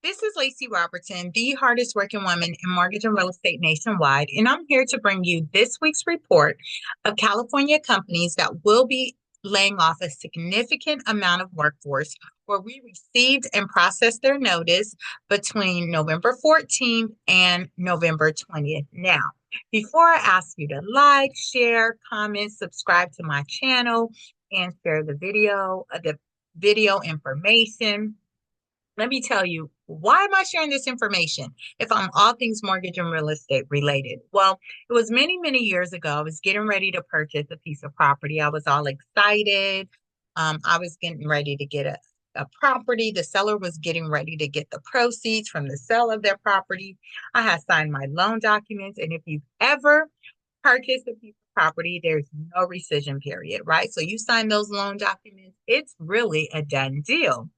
This is Lacy Robertson, the hardest working woman in mortgage and real estate nationwide, and I'm here to bring you this week's report of California companies that will be laying off a significant amount of workforce where we received and processed their notice between November 14th and November 20th. Now, before I ask you to like, share, comment, subscribe to my channel, and share the video information, let me tell you, why am I sharing this information if I'm all things mortgage and real estate related? Well, it was many, many years ago. I was getting ready to purchase a piece of property. I was all excited. I was getting ready to get a property. The seller was getting ready to get the proceeds from the sale of their property. I had signed my loan documents. And if you've ever purchased a piece of property, there's no rescission period, right? So you sign those loan documents, it's really a done deal.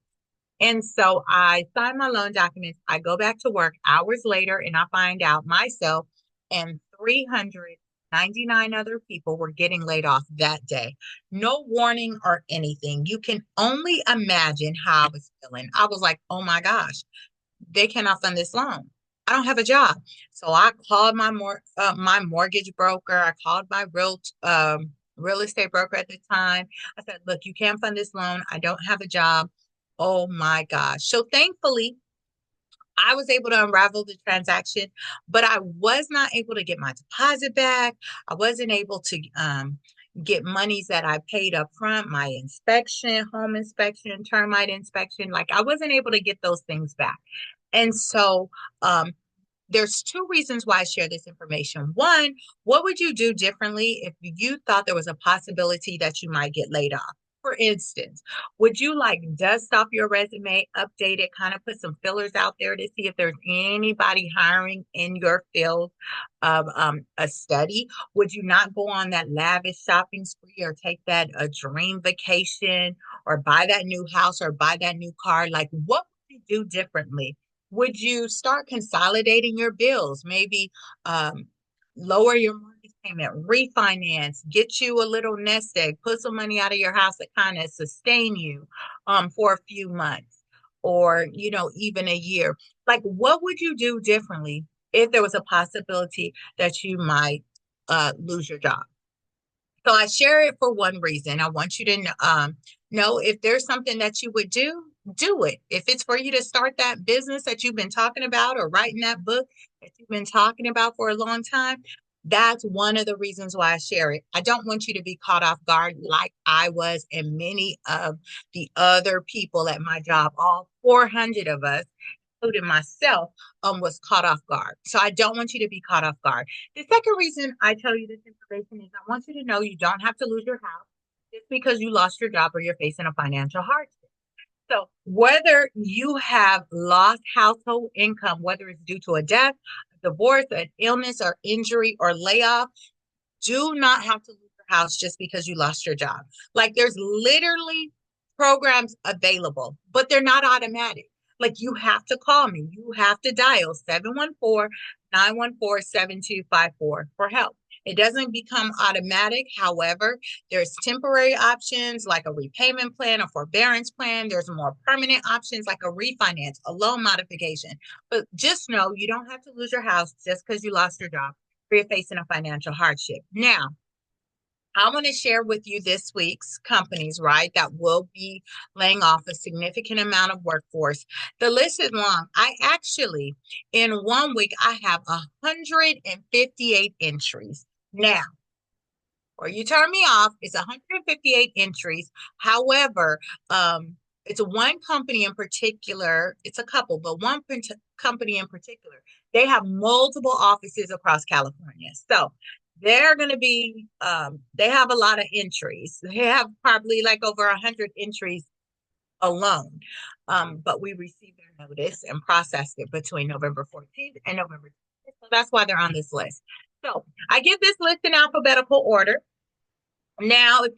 And so I sign my loan documents. I go back to work hours later and I find out myself and 399 other people were getting laid off that day. No warning or anything. You can only imagine how I was feeling. I was like, oh my gosh, they cannot fund this loan. I don't have a job. So I called my mortgage broker. I called my real estate broker at the time. I said, look, you can't fund this loan. I don't have a job. Oh my gosh. So thankfully, I was able to unravel the transaction, but I was not able to get my deposit back. I wasn't able to get monies that I paid up front, my inspection, home inspection, termite inspection. Like I wasn't able to get those things back. And so there's two reasons why I share this information. One, what would you do differently if you thought there was a possibility that you might get laid off? For instance, would you like dust off your resume, update it, kind of put some fillers out there to see if there's anybody hiring in your field of a study? Would you not go on that lavish shopping spree or take that a dream vacation or buy that new house or buy that new car? Like, what would you do differently? Would you start consolidating your bills? Maybe lower your mortgage payment, refinance, get you a little nest egg, put some money out of your house that kind of sustain you for a few months or, even a year. Like, what would you do differently if there was a possibility that you might lose your job? So I share it for one reason. I want you to know if there's something that you would do it. If it's for you to start that business that you've been talking about or writing that book that you've been talking about for a long time, that's one of the reasons why I share it. I don't want you to be caught off guard like I was and many of the other people at my job, all 400 of us, including myself, was caught off guard. So I don't want you to be caught off guard. The second reason I tell you this information is I want you to know you don't have to lose your house just because you lost your job or you're facing a financial hardship. So whether you have lost household income, whether it's due to a death, a divorce, an illness or injury or layoff, do not have to lose your house just because you lost your job. Like there's literally programs available, but they're not automatic. Like you have to call me. You have to dial 714-914-7254 for help. It doesn't become automatic. However, there's temporary options like a repayment plan, a forbearance plan. There's more permanent options like a refinance, a loan modification. But just know you don't have to lose your house just because you lost your job or you're facing a financial hardship. Now, I want to share with you this week's companies, right, that will be laying off a significant amount of workforce. The list is long. In 1 week, I have 158 entries. Now, or you turn me off, it's 158 entries. However, it's one company in particular, it's a couple, but one company in particular, they have multiple offices across California. So they're going to be, they have a lot of entries. They have probably like over 100 entries alone. But we received their notice and processed it between November 14th and November 20th. So that's why they're on this list. So I give this list in alphabetical order. Now, if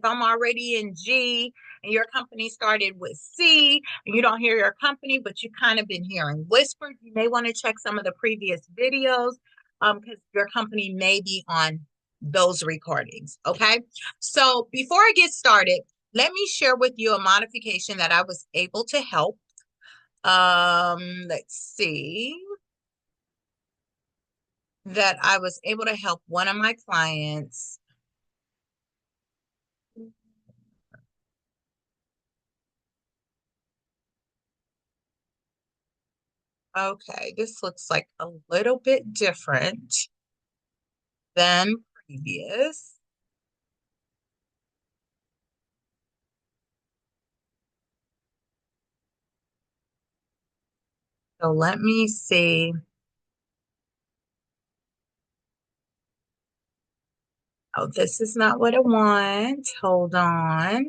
I'm already in G and your company started with C and you don't hear your company, but you kind of been hearing whispered, you may want to check some of the previous videos because your company may be on those recordings. Okay. So before I get started, let me share with you a modification that I was able to help Let's see, that I was able to help one of my clients. Okay, this looks like a little bit different than previous. So let me see. Oh, this is not what I want. Hold on.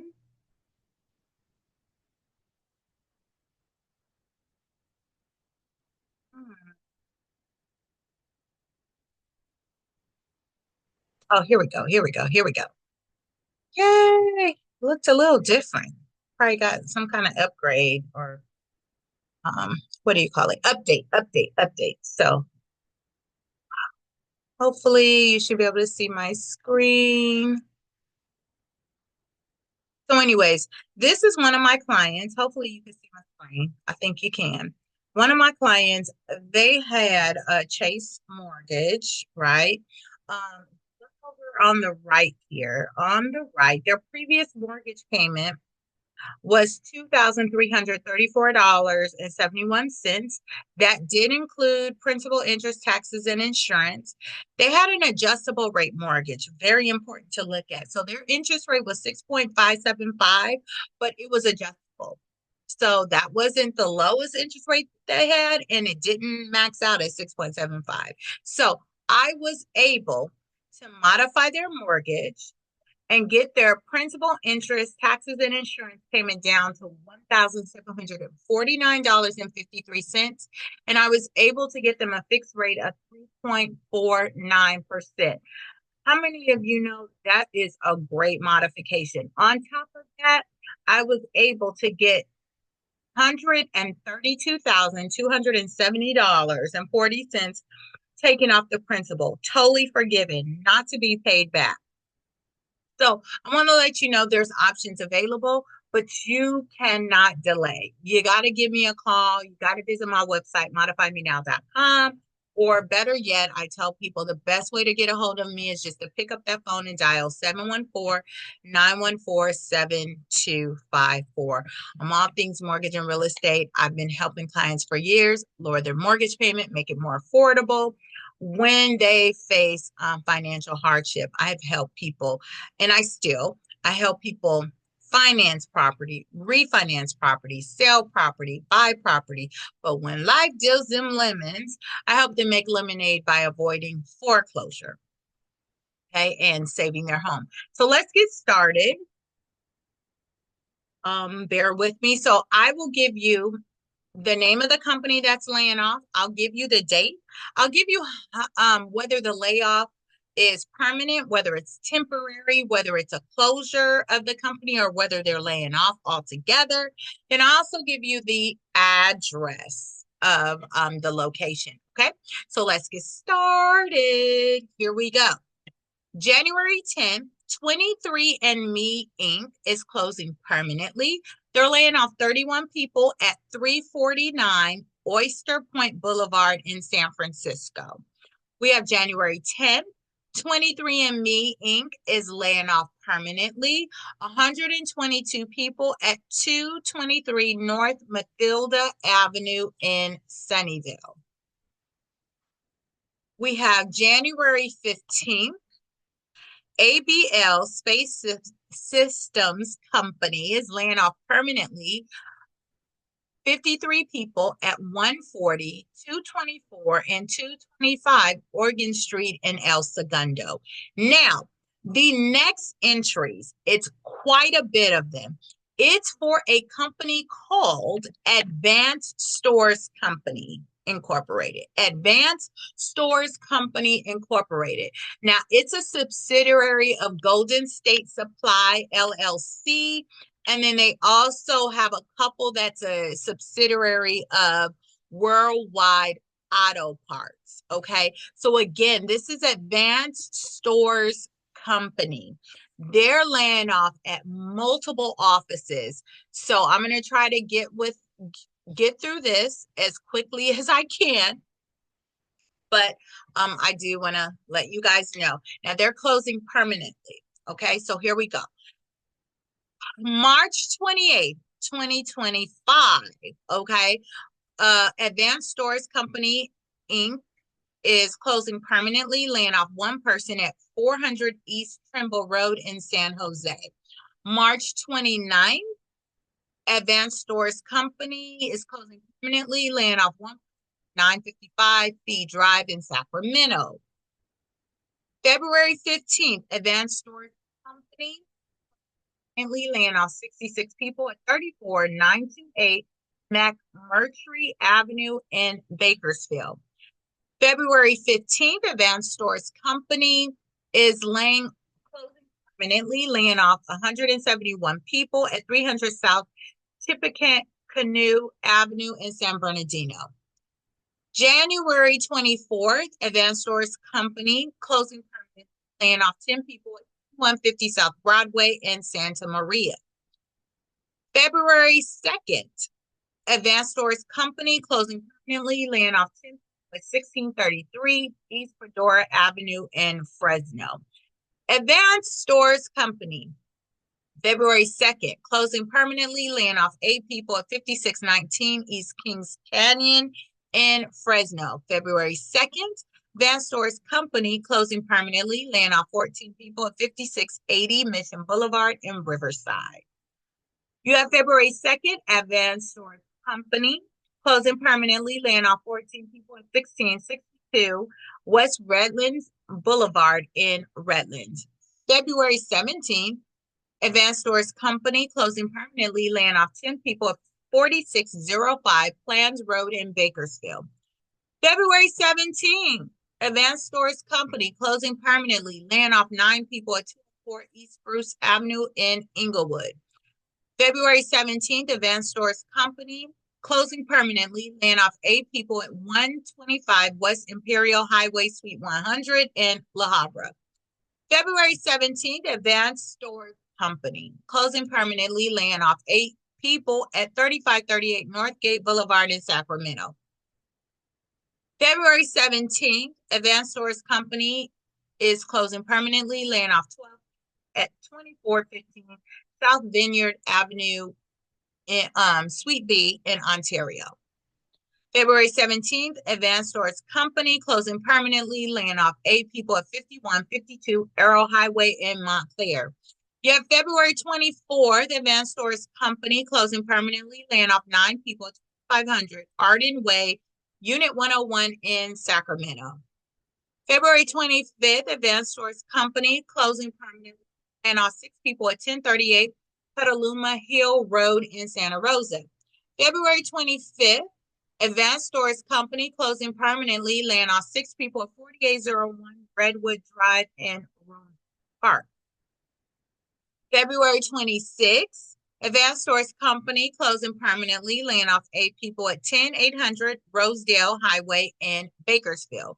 Hmm. Oh, here we go. Here we go. Here we go. Yay! Looked a little different. Probably got some kind of upgrade or what do you call it? Update, update, update. So hopefully you should be able to see my screen. So anyways, this is one of my clients. Hopefully you can see my screen. I think you can. One of my clients, they had a Chase mortgage, right? Look over on the right here. On the right, their previous mortgage payment was $2,334.71. That did include principal, interest, taxes, and insurance. They had an adjustable rate mortgage, very important to look at. So their interest rate was 6.575, but it was adjustable. So that wasn't the lowest interest rate they had, and it didn't max out at 6.75. So I was able to modify their mortgage and get their principal, interest, taxes, and insurance payment down to $1,749.53. And I was able to get them a fixed rate of 3.49%. How many of you know that is a great modification? On top of that, I was able to get $132,270.40 taken off the principal, totally forgiven, not to be paid back. So I want to let you know there's options available, but you cannot delay. You got to give me a call. You got to visit my website, modifymenow.com. Or better yet, I tell people the best way to get a hold of me is just to pick up that phone and dial 714-914-7254. I'm all things mortgage and real estate. I've been helping clients for years lower their mortgage payment, make it more affordable when they face financial hardship. I've helped people, and I help people finance property, refinance property, sell property, buy property. But when life deals them lemons, I help them make lemonade by avoiding foreclosure, okay, and saving their home. So let's get started. Bear with me. So I will give you the name of the company that's laying off. I'll give you the date. I'll give you whether the layoff is permanent, whether it's temporary, whether it's a closure of the company, or whether they're laying off altogether. And I also give you the address of the location. Okay, so let's get started. Here we go. January 10th, 23andMe Inc. is closing permanently. They're laying off 31 people at 349 Oyster Point Boulevard in San Francisco. We have January 10th. 23andMe Inc. is laying off permanently 122 people at 223 North Mathilda Avenue in Sunnyvale. We have January 15th. ABL Space Systems Company is laying off permanently 53 people at 140, 224, and 225 Oregon Street in El Segundo. Now, the next entries, it's quite a bit of them. It's for a company called Advanced Stores Company Incorporated. Advanced Stores Company Incorporated. Now, it's a subsidiary of Golden State Supply LLC. And then they also have a couple that's a subsidiary of Worldwide Auto Parts. Okay. So again, this is Advanced Stores Company. They're laying off at multiple offices. So I'm going to try to get get through this as quickly as I can, but I do want to let you guys know. Now they're closing permanently. Okay, so here we go. March 28th, 2025. Okay, Advanced Stores Company Inc. is closing permanently, laying off one person at 400 East Trimble Road in San Jose. March 29th, Advanced Stores Company is closing permanently, laying off one 955 Fee Drive in Sacramento. February 15th, Advanced Stores Company currently laying off 66 people at 34928 McMurtry Avenue in Bakersfield. February 15th, Advanced Stores Company is closing permanently, laying off 171 people at 300 South Tippecanoe Avenue in San Bernardino. January 24th, Advanced Stores Company closing permanently, laying off 10 people at 150 South Broadway in Santa Maria. February 2nd, Advanced Stores Company closing permanently, laying off 10 people at 1633 East Fedora Avenue in Fresno. Advanced Stores Company, February 2nd, closing permanently, laying off 8 people at 5619 East Kings Canyon in Fresno. February 2nd, Advanced Stores Company closing permanently, laying off 14 people at 5680 Mission Boulevard in Riverside. You have February 2nd, Advanced Stores Company closing permanently, laying off 14 people at 1662 West Redlands Boulevard in Redlands. February 17th, Advanced Stores Company closing permanently, laying off 10 people at 4605 Plans Road in Bakersfield. February 17th, Advanced Stores Company closing permanently, laying off 9 people at 204 East Spruce Avenue in Inglewood. February 17th, Advanced Stores Company closing permanently, laying off 8 people at 125 West Imperial Highway, Suite 100 in La Habra. February 17th, Advanced Stores Company closing permanently, laying off 8 people at 3538 Northgate Boulevard in Sacramento. February 17th, Advanced Stores Company is closing permanently, laying off 12 at 2415 South Vineyard Avenue in Suite B in Ontario. February 17th, Advanced Stores Company closing permanently, laying off 8 people at 5152 Arrow Highway in Montclair. You have February 24th, Advanced Stores Company closing permanently, laying off 9 people at 500 Arden Way, Unit 101 in Sacramento. February 25th, Advanced Stores Company closing permanently, laying off 6 people at 1038 Petaluma Hill Road in Santa Rosa. February 25th, Advanced Stores Company closing permanently, laying off 6 people at 4801 Redwood Drive in Room Park. February 26th, Advanced Stores Company closing permanently, laying off 8 people at 10800 Rosedale Highway in Bakersfield.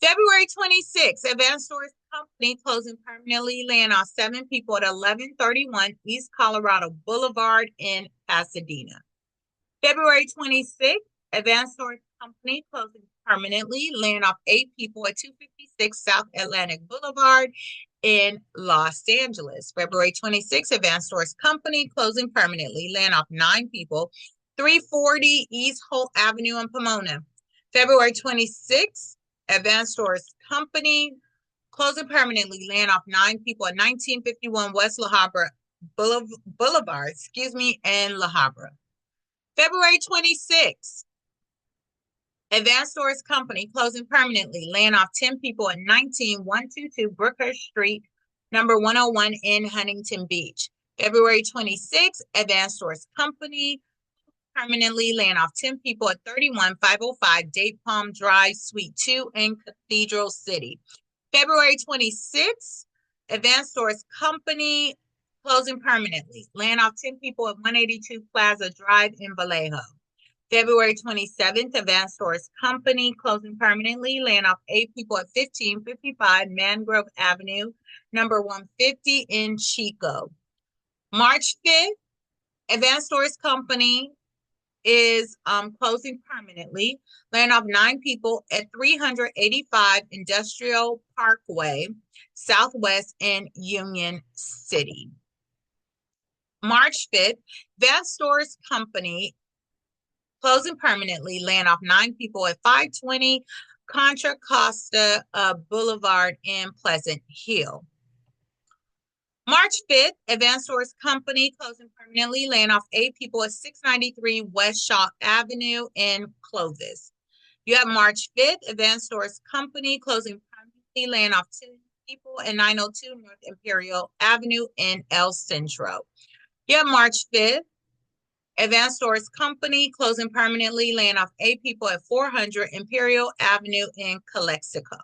February 26th, Advanced Stores Company closing permanently, laying off 7 people at 1131 East Colorado Boulevard in Pasadena. February 26th, Advanced Stores Company closing permanently, laying off 8 people at 256 South Atlantic Boulevard in Los Angeles. February 26th, Advanced Stores Company closing permanently, laying off 9 people, 340 East Holt Avenue in Pomona. February 26th, Advanced Stores Company closing permanently, laying off 9 people at 1951 West La Habra Boulevard, in La Habra. February 26th, Advanced Stores Company closing permanently, laying off 10 people at 19122 Brookhurst Street, number 101 in Huntington Beach. February 26th, Advanced Stores Company permanently, laying off 10 people at 31505 Date Palm Drive, Suite 2 in Cathedral City. February 26th, Advanced Stores Company closing permanently, laying off 10 people at 182 Plaza Drive in Vallejo. February 27th, Advanced Stores Company closing permanently, laying off 8 people at 1555 Mangrove Avenue, number 150 in Chico. March 5th, Advanced Stores Company is closing permanently, laying off 9 people at 385 Industrial Parkway, Southwest in Union City. March 5th, Vast Stores Company closing permanently, laying off 9 people at 520 Contra Costa Boulevard in Pleasant Hill. March 5th, Advanced Stores Company closing permanently, laying off 8 people at 693 West Shaw Avenue in Clovis. You have March 5th, Advanced Stores Company closing permanently, laying off 2 people at 902 North Imperial Avenue in El Centro. You have March 5th, Advanced Stores Company closing permanently, laying off 8 people at 400 Imperial Avenue in Calexico.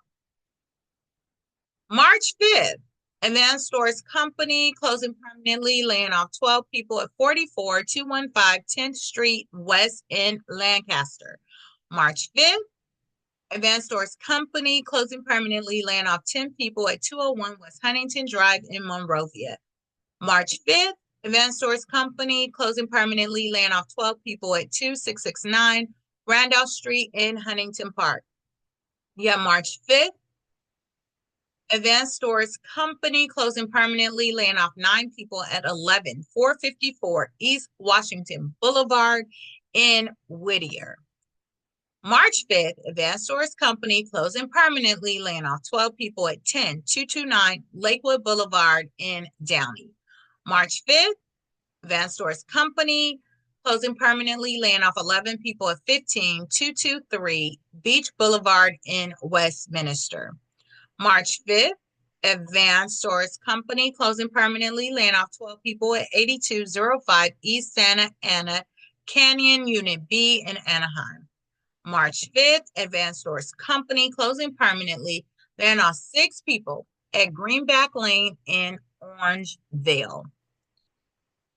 March 5th, Advanced Stores Company closing permanently, laying off 12 people at 44215 10th Street West in Lancaster. March 5th, Advanced Stores Company closing permanently, laying off 10 people at 201 West Huntington Drive in Monrovia. March 5th, Advanced Stores Company closing permanently, laying off 12 people at 2669 Randolph Street in Huntington Park. Yeah, March 5th, Advanced Stores Company closing permanently, laying off 9 people at 11454 East Washington Boulevard in Whittier. March 5th, Advanced Stores Company closing permanently, laying off 12 people at 10229 Lakewood Boulevard in Downey. March 5th, Advanced Stores Company closing permanently, laying off 11 people at 15223 Beach Boulevard in Westminster. March 5th, Advanced Stores Company closing permanently, laying off 12 people at 8205 East Santa Ana Canyon Unit B in Anaheim. March 5th, Advanced Stores Company closing permanently, laying off 6 people at Greenback Lane in Orangevale.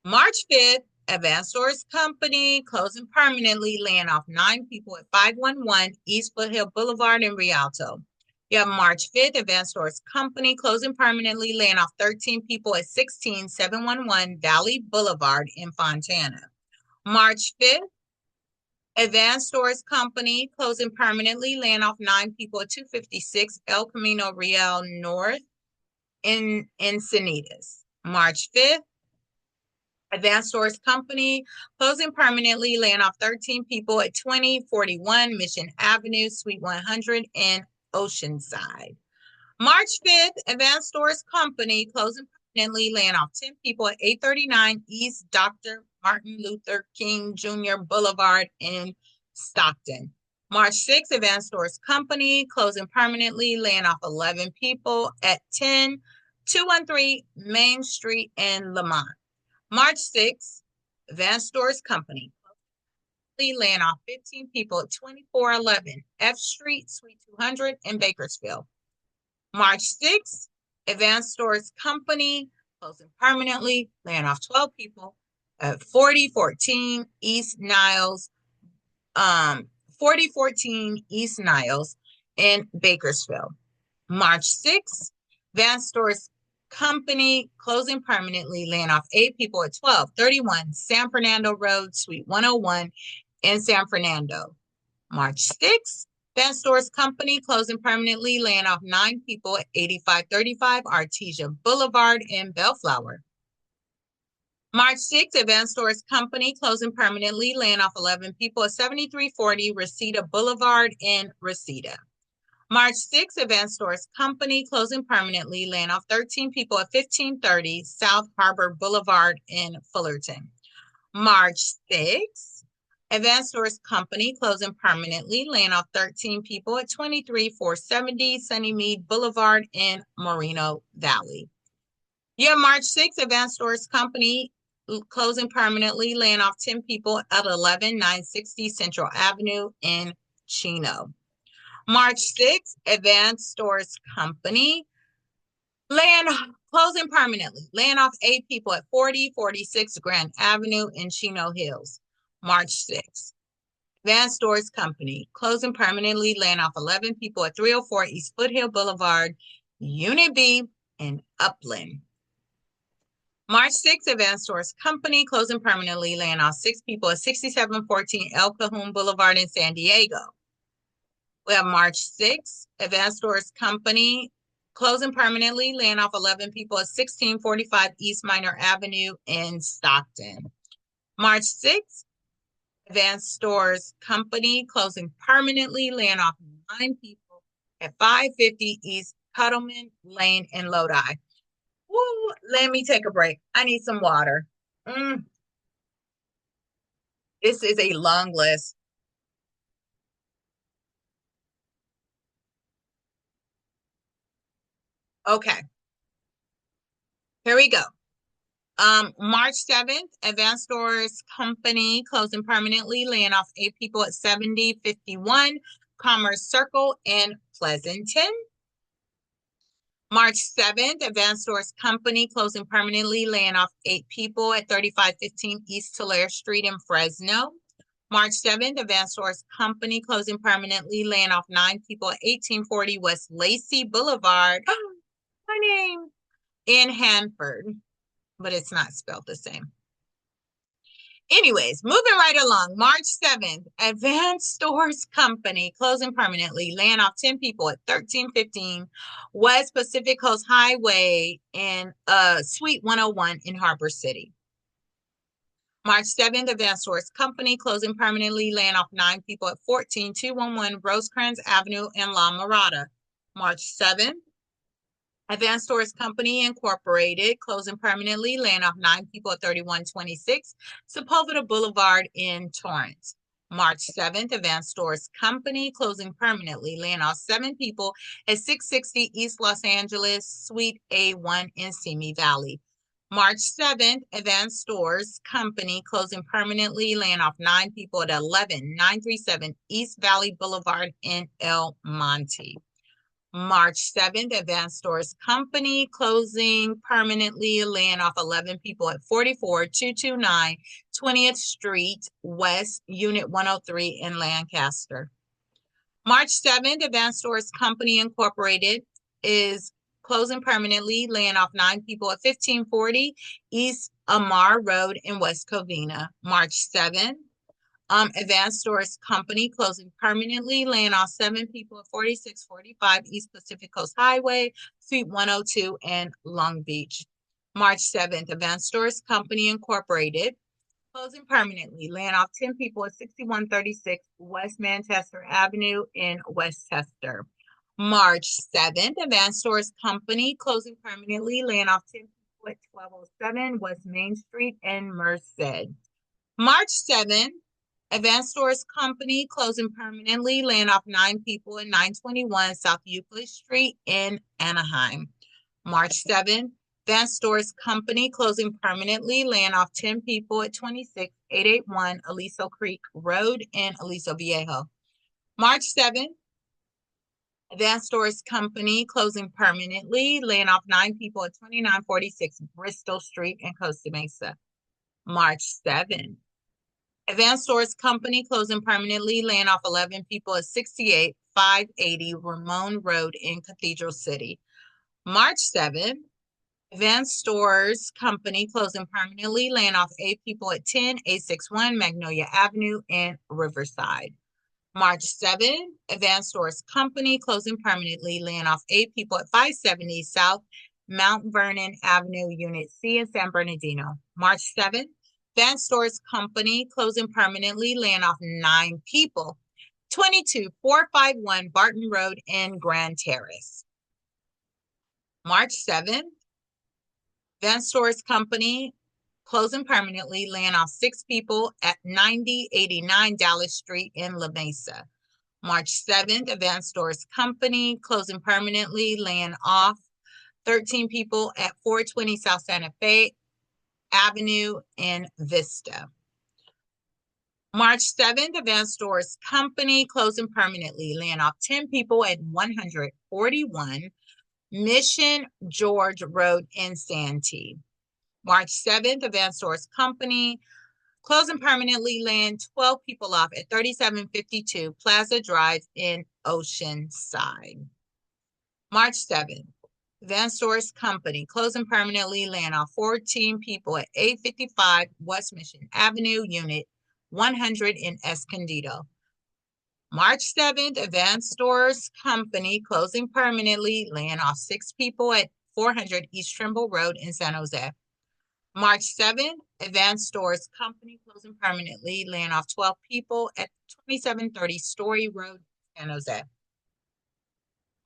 March 5th, Advanced Stores Company closing permanently, laying off 9 people at 511 East Foothill Boulevard in Rialto. You have March 5th, Advanced Stores Company closing permanently, laying off 13 people at 16711 Valley Boulevard in Fontana. March 5th, Advanced Stores Company closing permanently, laying off 9 people at 256 El Camino Real North in Encinitas. March 5th, Advanced Stores Company closing permanently, laying off 13 people at 2041 Mission Avenue, Suite 100 in Oceanside. March 5th, Advanced Stores Company closing permanently, laying off 10 people at 839 East Dr. Martin Luther King Jr. Boulevard in Stockton. March 6th, Advanced Stores Company closing permanently, laying off 11 people at 10213 Main Street in Lamont. March 6th, Advanced Stores Company laying off 15 people at 2411 F Street, Suite 200 in Bakersfield. March 6th, Advanced Stores Company closing permanently, laying off 12 people at 4014 East Niles, 4014 East Niles in Bakersfield. March 6th, Advanced Stores Company closing permanently, laying off 8 people at 1231 San Fernando Road, Suite 101 in San Fernando. March 6th, Advanced Stores Company closing permanently, laying off 9 people at 8535 Artesia Boulevard in Bellflower. March 6th, Advanced Stores Company closing permanently, laying off 11 people at 7340 Reseda Boulevard in Reseda. March 6th, Advanced Stores Company closing permanently, laying off 13 people at 1530 South Harbor Boulevard in Fullerton. March 6th, Advanced Stores Company closing permanently, laying off 13 people at 23470 Sunnymead Boulevard in Moreno Valley. Yeah, March 6th, Advanced Stores Company closing permanently, laying off 10 people at 11960 Central Avenue in Chino. March 6th, Advanced Stores Company closing permanently, laying off 8 people at 4046 Grand Avenue in Chino Hills. March 6th, Advanced Stores Company closing permanently, laying off 11 people at 304 East Foothill Boulevard, Unit B in Upland. March 6th, Advanced Stores Company closing permanently, laying off 6 people at 6714 El Cajon Boulevard in San Diego. We have March 6th, Advanced Stores Company closing permanently, laying off 11 people at 1645 East Minor Avenue in Stockton. March 6th, Advanced Stores Company closing permanently, laying off 9 people at 550 East Cuttleman Lane in Lodi. Woo, let me take a break. I need some water. This is a long list. Okay, here we go. March 7th, Advanced Stores Company closing permanently, laying off 8 people at 7051 Commerce Circle in Pleasanton. March 7th, Advanced Stores Company closing permanently, laying off 8 people at 3515 East Tulare Street in Fresno. March 7th, Advanced Stores Company closing permanently, laying off 9 people at 1840 West Lacy Boulevard. My name in Hanford, but it's not spelled the same. Anyways, moving right along, March 7th, Advanced Stores Company closing permanently, laying off 10 people at 1315 West Pacific Coast Highway in Suite 101 in Harbor City. March 7th, Advanced Stores Company closing permanently, laying off 9 people at 14211 Rosecrans Avenue in La Mirada. March 7th, Advanced Stores Company Incorporated closing permanently, laying off 9 people at 3126 Sepulveda Boulevard in Torrance. March 7th, Advanced Stores Company closing permanently, laying off 7 people at 660 East Los Angeles, Suite A1 in Simi Valley. March 7th, Advanced Stores Company closing permanently, laying off 9 people at 11937 East Valley Boulevard in El Monte. March 7th, Advanced Stores Company closing permanently, laying off 11 people at 44229 20th Street West, Unit 103 in Lancaster. March 7th, Advanced Stores Company Incorporated is closing permanently, laying off 9 people at 1540 East Amar Road in West Covina. March 7th, Advanced Stores Company closing permanently, laying off 7 people at 4645 East Pacific Coast Highway, Suite 102 in Long Beach. March 7th, Advanced Stores Company Incorporated closing permanently, laying off 10 people at 6136 West Manchester Avenue in Westchester. March 7th, Advanced Stores Company closing permanently, laying off 10 people at 1207 West Main Street in Merced. March 7th, Advanced Stores Company closing permanently, laying off 9 people at 921 South Euclid Street in Anaheim. March 7th, Advanced Stores Company closing permanently, laying off 10 people at 26881 Aliso Creek Road in Aliso Viejo. March 7th, Advanced Stores Company closing permanently, laying off 9 people at 2946 Bristol Street in Costa Mesa. March 7th, Advanced Stores Company closing permanently, laying off 11 people at 68580 Ramon Road in Cathedral City. March 7th, Advanced Stores Company closing permanently, laying off 8 people at 10861 Magnolia Avenue in Riverside. March 7th, Advanced Stores Company closing permanently, laying off 8 people at 570 South Mount Vernon Avenue, Unit C in San Bernardino. March 7th, Advanced Stores Company closing permanently, laying off 9 people, 22451 Barton Road in Grand Terrace. March 7th, Advanced Stores Company closing permanently, laying off 6 people at 9089 Dallas Street in La Mesa. March 7th, Advanced Stores Company closing permanently, laying off 13 people at 420 South Santa Fe Avenue in Vista. March 7th, Advanced Stores Company closing permanently, laying off 10 people at 141 Mission George Road in Santee. March 7th, Advanced Stores Company closing permanently, laying 12 people off at 3752 Plaza Drive in Oceanside. March 7th, Advanced Stores Company, closing permanently, laying off 14 people at 855 West Mission Avenue, Unit 100 in Escondido. March 7th, Advanced Stores Company, closing permanently, laying off 6 people at 400 East Trimble Road in San Jose. March 7th, Advanced Stores Company, closing permanently, laying off 12 people at 2730 Story Road, San Jose.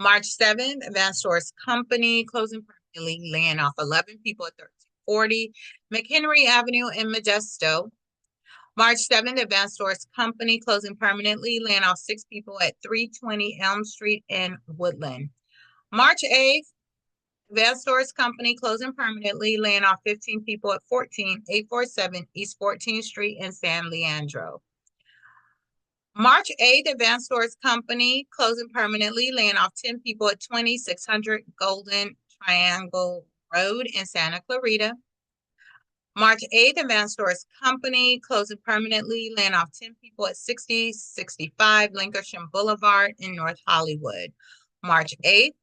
March 7th, Advanced Stores Company, closing permanently, laying off 11 people at 1340 McHenry Avenue in Modesto. March 7th, Advanced Stores Company, closing permanently, laying off 6 people at 320 Elm Street in Woodland. March 8th, Advanced Stores Company, closing permanently, laying off 15 people at 14847 East 14th Street in San Leandro. March 8th, Advanced Stores Company, closing permanently, laying off 10 people at 2600 Golden Triangle Road in Santa Clarita. March 8th, Advanced Stores Company, closing permanently, laying off 10 people at 6065 Lincolnshire Boulevard in North Hollywood. March 8th,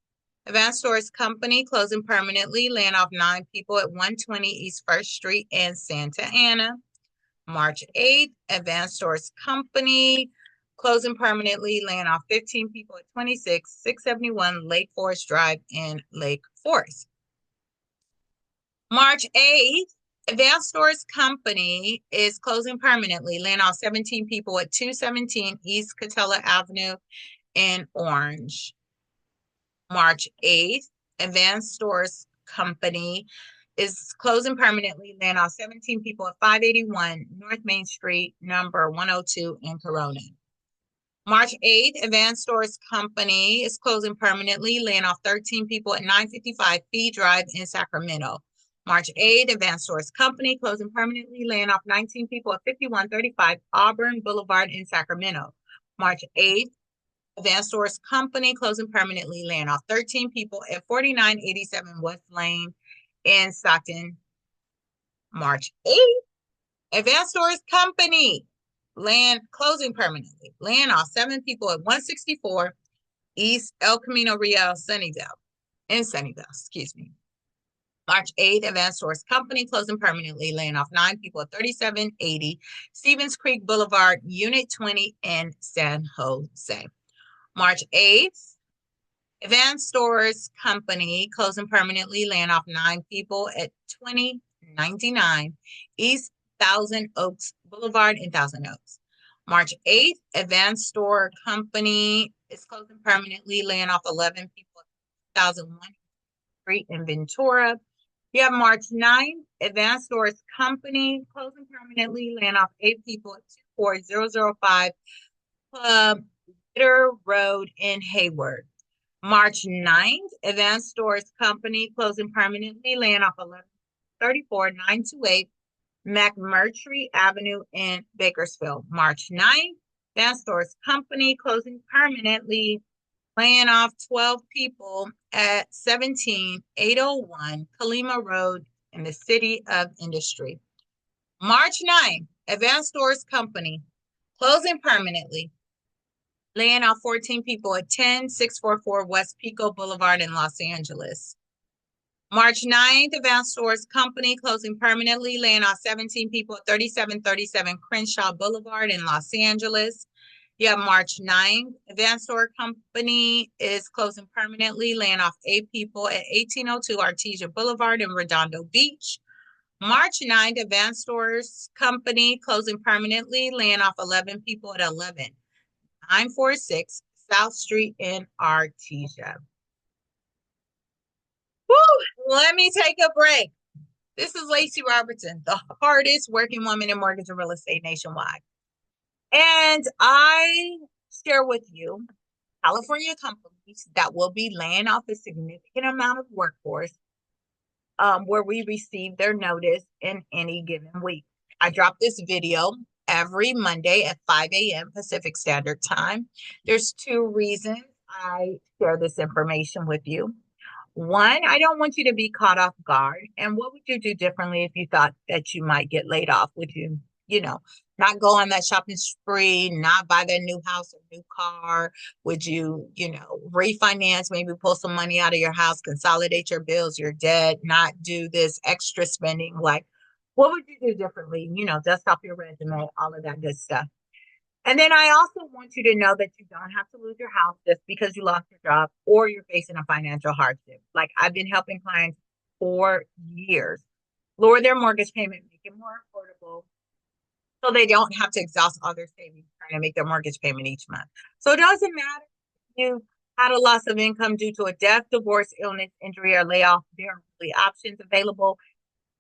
Advanced Stores Company, closing permanently, laying off 9 people at 120 East 1st Street in Santa Ana. March 8th, Advanced Stores Company, closing permanently, laying off 15 people at 26671 Lake Forest Drive in Lake Forest. March 8th, Advanced Stores Company is closing permanently, laying off 17 people at 217 East Catella Avenue in Orange. March 8th, Advanced Stores Company is closing permanently, laying off 17 people at 581 North Main Street, number 102 in Corona. March 8th, Advanced Stores Company is closing permanently, laying off 13 people at 955 Fee Drive in Sacramento. March 8th, Advanced Stores Company closing permanently, laying off 19 people at 5135 Auburn Boulevard in Sacramento. March 8th, Advanced Stores Company closing permanently, laying off 13 people at 4987 West Lane in Stockton. March 8th, Advanced Stores Company closing permanently, laying off 7 people at 164 East El Camino Real, Sunnyvale, excuse me. March 8th, Advanced Stores Company closing permanently, laying off 9 people at 3780 Stevens Creek Boulevard, Unit 20 in San Jose. March 8th, Advanced Stores Company closing permanently, laying off 9 people at 2099 East Thousand Oaks Boulevard in Thousand Oaks. March 8th, Advanced Store Company is closing permanently, laying off 11 people at 1001 Street in Ventura. You have March 9th, Advanced Stores Company closing permanently, laying off 8 people at 24005 Bitter Road in Hayward. March 9th, Advanced Stores Company closing permanently, laying off 1134928 McMurtry Avenue in Bakersfield. March 9th, Advanced Stores Company closing permanently, laying off 12 people at 17801 Kalima Road in the City of Industry. March 9th, Advanced Stores Company closing permanently, laying off 14 people at 10644 West Pico Boulevard in Los Angeles. March 9th, Advanced Stores Company closing permanently, laying off 17 people at 3737 Crenshaw Boulevard in Los Angeles. You have March 9th, Advanced Store Company is closing permanently, laying off 8 people at 1802 Artesia Boulevard in Redondo Beach. March 9th, Advanced Stores Company closing permanently, laying off 11 people at 11946 South Street in Artesia. Woo! Let me take a break. This is Lacy Robertson, the hardest working woman in mortgage and real estate nationwide. And I share with you California companies that will be laying off a significant amount of workforce where we receive their notice in any given week. I drop this video every Monday at 5 a.m. Pacific Standard Time. There's 2 reasons I share this information with you. One, I don't want you to be caught off guard. And what would you do differently if you thought that you might get laid off? Would you you know, not go on that shopping spree, not buy that new house or new car? Would you, refinance, maybe pull some money out of your house, consolidate your bills, your debt, not do this extra spending? Like, what would you do differently? Dust off your resume, all of that good stuff. And then I also want you to know that you don't have to lose your house just because you lost your job or you're facing a financial hardship. Like, I've been helping clients for years lower their mortgage payment, make it more affordable, so they don't have to exhaust all their savings trying to make their mortgage payment each month. So it doesn't matter if you had a loss of income due to a death, divorce, illness, injury, or layoff. There are really options available,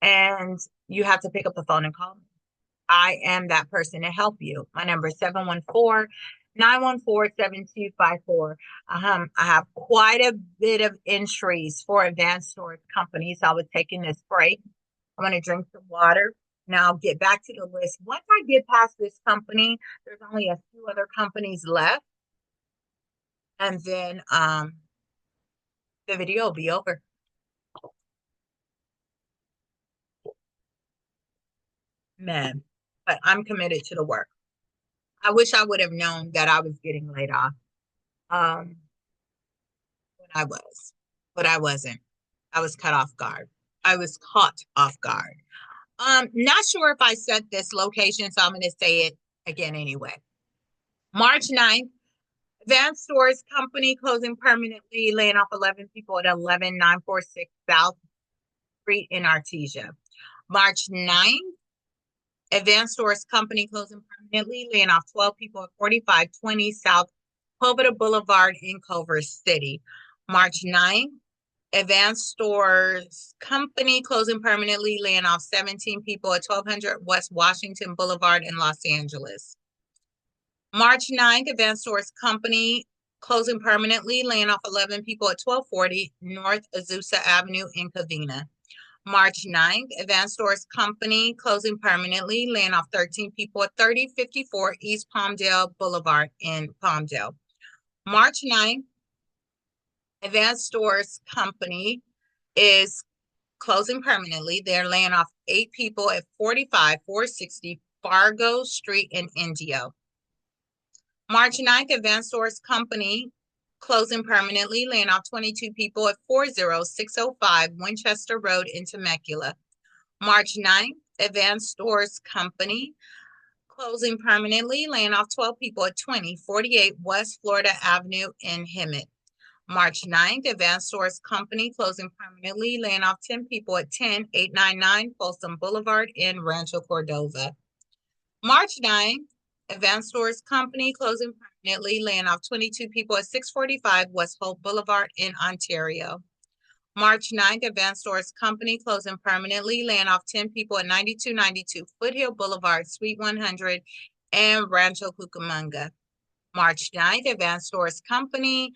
and you have to pick up the phone and call me. I am that person to help you. My number is 714-914-7254. I have quite a bit of entries for advanced storage companies. I was taking this break. I'm going to drink some water. Now I'll get back to the list. Once I get past this company, there's only a few other companies left. And then the video will be over. Man, but I'm committed to the work. I wish I would have known that I was getting laid off. Um, when I was, but I wasn't. I was cut off guard. I was caught off guard. Not sure if I said this location, so I'm going to say it again anyway. March 9th, Advanced Stores Company closing permanently, laying off 11 people at 11946 South Street in Artesia. March 9th, Advanced Stores Company closing permanently, laying off 12 people at 4520 South Covada Boulevard in Culver City. March 9th, Advanced Stores Company closing permanently, laying off 17 people at 1200 West Washington Boulevard in Los Angeles. March 9th, Advanced Stores Company closing permanently, laying off 11 people at 1240 North Azusa Avenue in Covina. March 9th, Advanced Stores Company closing permanently, laying off 13 people at 3054 East Palmdale Boulevard in Palmdale. March 9th, Advanced Stores Company is closing permanently. They're laying off 8 people at 45460 Fargo Street in Indio. March 9th, Advanced Stores Company closing permanently, laying off 22 people at 40605 Winchester Road in Temecula. March 9th, Advanced Stores Company closing permanently, laying off 12 people at 2048 West Florida Avenue in Hemet. March 9th, Advanced Stores Company closing permanently, laying off 10 people at 10899 Folsom Boulevard in Rancho Cordova. March 9th, Advanced Stores Company closing permanently, laying off 22 people at 645 West Hope Boulevard in Ontario. March 9th, Advanced Stores Company closing permanently, laying off 10 people at 9292 Foothill Boulevard, Suite 100 in Rancho Cucamonga. March 9th, Advanced Stores Company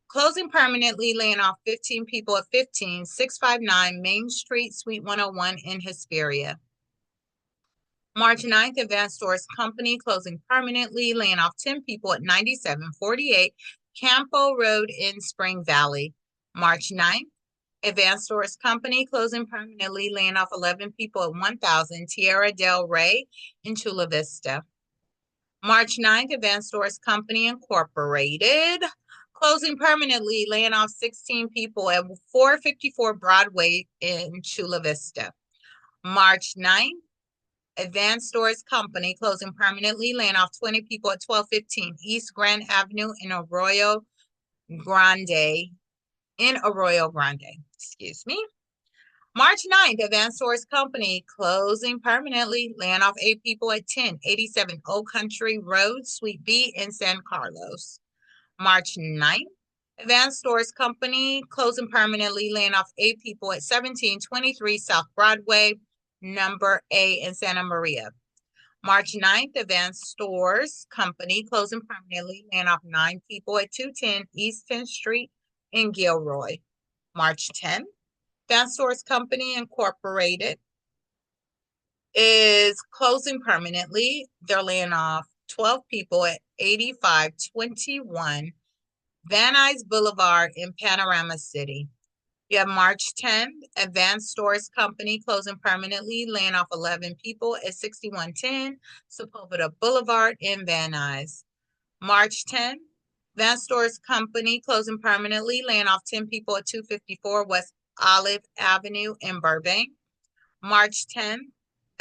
closing permanently, laying off 15 people at 15659 Main Street, Suite 101 in Hesperia. March 9th, Advanced Stores Company closing permanently, laying off 10 people at 9748 Campo Road in Spring Valley. March 9th, Advanced Stores Company closing permanently, laying off 11 people at 1000 Tierra del Rey in Chula Vista. March 9th, Advanced Stores Company Incorporated closing permanently, laying off 16 people at 454 Broadway in Chula Vista. March 9th, Advanced Stores Company closing permanently, laying off 20 people at 1215 East Grand Avenue in Arroyo Grande. Excuse me. March 9th, Advanced Stores Company closing permanently, laying off 8 people at 1087 Old Country Road, Suite B in San Carlos. March 9th, Advanced Stores Company closing permanently, laying off 8 people at 1723 South Broadway, number A in Santa Maria. March 9th, Advanced Stores Company closing permanently, laying off 9 people at 210 East 10th Street in Gilroy. March 10th, Advanced Stores Company Incorporated is closing permanently. They're laying off 12 people at 8521 Van Nuys Boulevard in Panorama City. You have March 10th, Advanced Stores Company closing permanently, laying off 11 people at 6110 Sepulveda Boulevard in Van Nuys. March 10th, Advanced Stores Company closing permanently, laying off 10 people at 254 West Olive Avenue in Burbank. March 10th,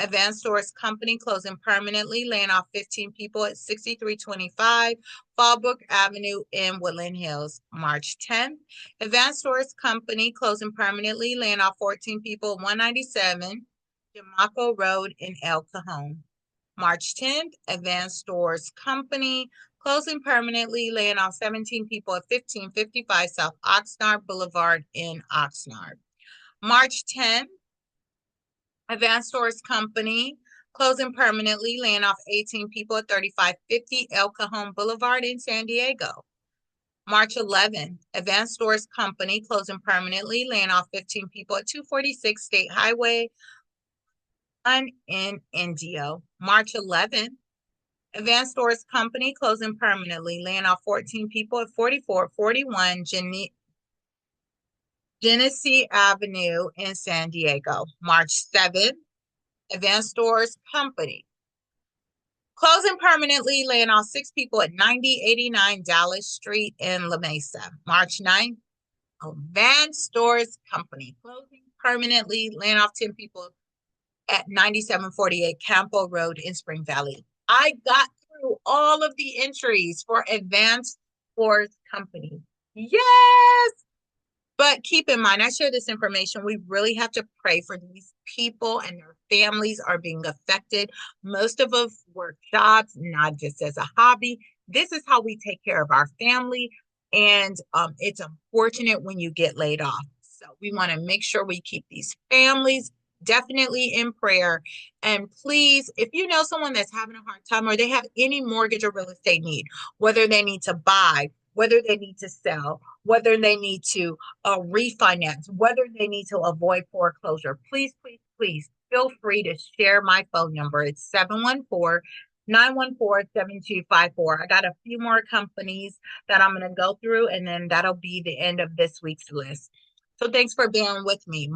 Advanced Stores Company closing permanently, laying off 15 people at 6325 Fallbrook Avenue in Woodland Hills. March 10th, Advanced Stores Company closing permanently, laying off 14 people at 197 Jamaco Road in El Cajon. March 10th, Advanced Stores Company closing permanently, laying off 17 people at 1555 South Oxnard Boulevard in Oxnard. March 10th, Advanced Stores Company closing permanently, laying off 18 people at 3550 El Cajon Boulevard in San Diego. March 11th, Advanced Stores Company closing permanently, laying off 15 people at 246 State Highway in Indio. March 11th, Advanced Stores Company closing permanently, laying off 14 people at 4441 Genesee Avenue in San Diego. March 7th, Advanced Stores Company closing permanently, laying off 6 people at 9089 Dallas Street in La Mesa. March 9th, Advanced Stores Company closing permanently, laying off 10 people at 9748 Campo Road in Spring Valley. I got through all of the entries for Advanced Stores Company. Yes! But keep in mind, I share this information. We really have to pray for these people, and their families are being affected. Most of us work jobs, not just as a hobby. This is how we take care of our family. And it's unfortunate when you get laid off. So we want to make sure we keep these families definitely in prayer. And please, if you know someone that's having a hard time or they have any mortgage or real estate need, whether they need to buy, whether they need to sell, whether they need to refinance, whether they need to avoid foreclosure, please, please, please feel free to share my phone number. It's 714-914-7254. I got a few more companies that I'm going to go through, and then that'll be the end of this week's list. So thanks for bearing with me.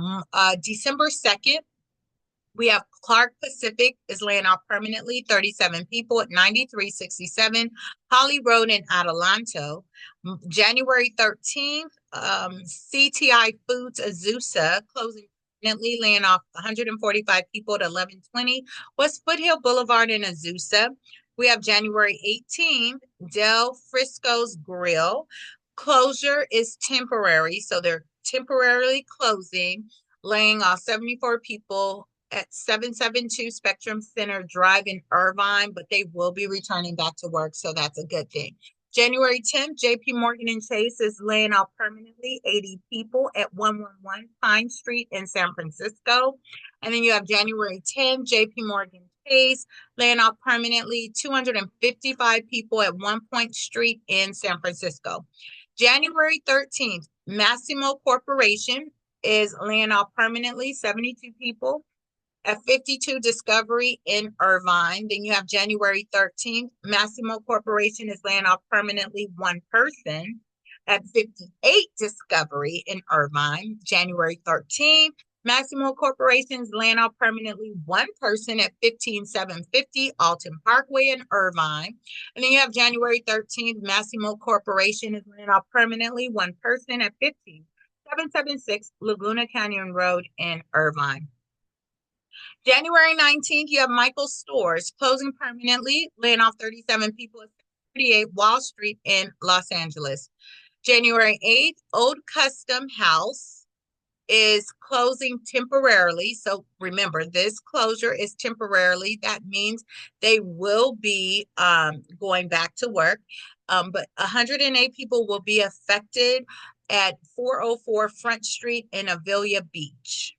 December 2nd, we have Clark Pacific is laying off permanently 37 people at 9367 Holly Road in Adelanto. January 13th, CTI Foods Azusa closing permanently, laying off 145 people at 1120 West Foothill Boulevard in Azusa. We have January 18th, Del Frisco's Grill. Closure is temporary, so they're temporarily closing, laying off 74 people at 772 Spectrum Center Drive in Irvine, but they will be returning back to work, so that's a good thing. January 10th, JP Morgan and Chase is laying off permanently 80 people at 111 Pine Street in San Francisco. And then you have January 10th, JP Morgan Chase laying off permanently 255 people at One Point Street in San Francisco. January 13th, Massimo Corporation is laying off permanently 72 people at 52 Discovery in Irvine. Then you have January 13th, Massimo Corporation is laying off permanently 1 person at 58 Discovery in Irvine. January 13th, Massimo Corporation is laying off permanently 1 person at 15750 Alton Parkway in Irvine. And then you have January 13th, Massimo Corporation is laying off permanently 1 person at 15776 Laguna Canyon Road in Irvine. January 19th, you have Michael Stores closing permanently, laying off 37 people at 38 Wall Street in Los Angeles. January 8th, Old Custom House is closing temporarily. So remember, this closure is temporarily. That means they will be going back to work. But 108 people will be affected at 404 Front Street in Avila Beach.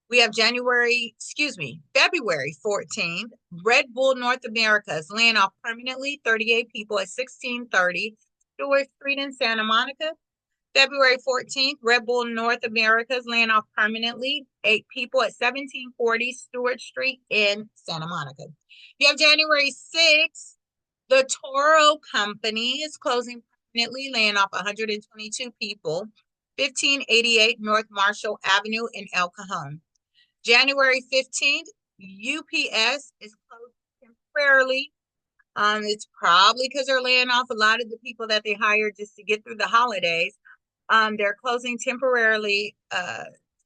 We have February 14th, Red Bull North America is laying off permanently 38 people at 1630 Stewart Street in Santa Monica. February 14th, Red Bull North America is laying off permanently 8 people at 1740 Stewart Street in Santa Monica. You have January 6th, the Toro Company is closing permanently, laying off 122 people 1588 North Marshall Avenue in El Cajon. January 15th, UPS is closed temporarily. It's probably because they're laying off a lot of the people that they hired just to get through the holidays. They're closing temporarily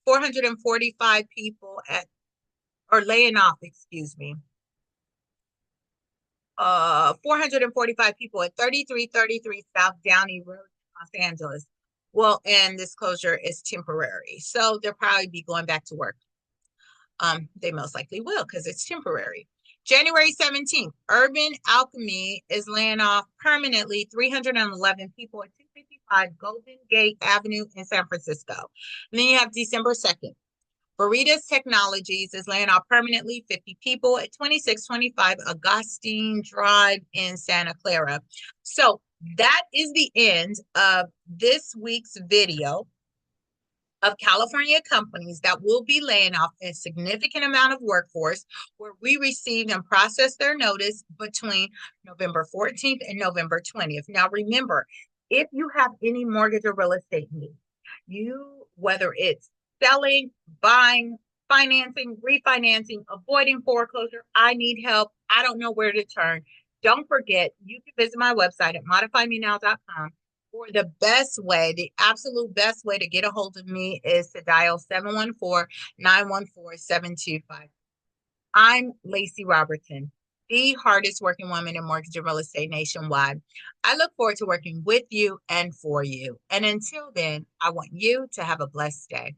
445 people or laying off, excuse me, 445 people at 3333 South Downey Road, Los Angeles. Well, and this closure is temporary, so they'll probably be going back to work. They most likely will because it's temporary. January 17th, Urban Alchemy is laying off permanently 311 people at 255 Golden Gate Avenue in San Francisco. And then you have December 2nd. Veritas Technologies is laying off permanently 50 people at 2625 Augustine Drive in Santa Clara. So that is the end of this week's video of California companies that will be laying off a significant amount of workforce, where we received and processed their notice between November 14th and November 20th. Now, remember, if you have any mortgage or real estate needs, whether it's selling, buying, financing, refinancing, avoiding foreclosure, I need help, I don't know where to turn, don't forget, you can visit my website at modifymenow.com. Or the best way, the absolute best way to get a hold of me is to dial 714-914-7255. I'm Lacy Robertson, the hardest working woman in mortgage and real estate nationwide. I look forward to working with you and for you. And until then, I want you to have a blessed day.